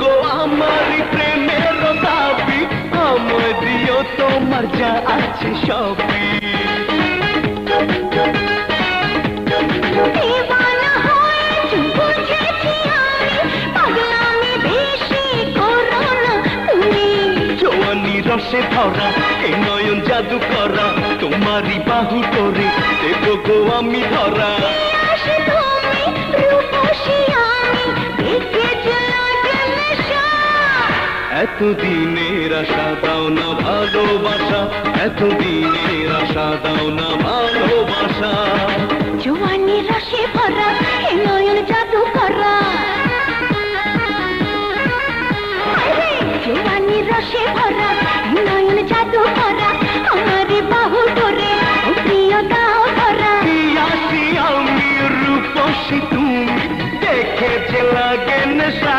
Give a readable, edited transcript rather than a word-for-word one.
গো আমার প্রেমের দাবি, আমার দিও তোমার যা আছে সবই। দিওয়ানা হয়েছি বুঝেছি আমি, পাগলামি বেশি করো না তুমি। জওয়ানি রসে ভরা এ নয়ন জাদু করা, তোমারই বাহু ধরে দেব গো আমি ধরা। আসে তুমি রূপসী আমি, দেখে লাগে নেশা। এতদিনের আশা দাও না ভালোবাসা, এতদিনের আশা দাও না ভালোবাসা। জওয়ানি রসে ভরা এ নয়ন জাদু করা, জওয়ানি রসে ভরা এ নয়ন জাদু করা, আমার বাহু ধরে ও প্রিয় দাও ধরা। আসি আমি রূপসী তুমি, দেখে যে লাগে নেশা।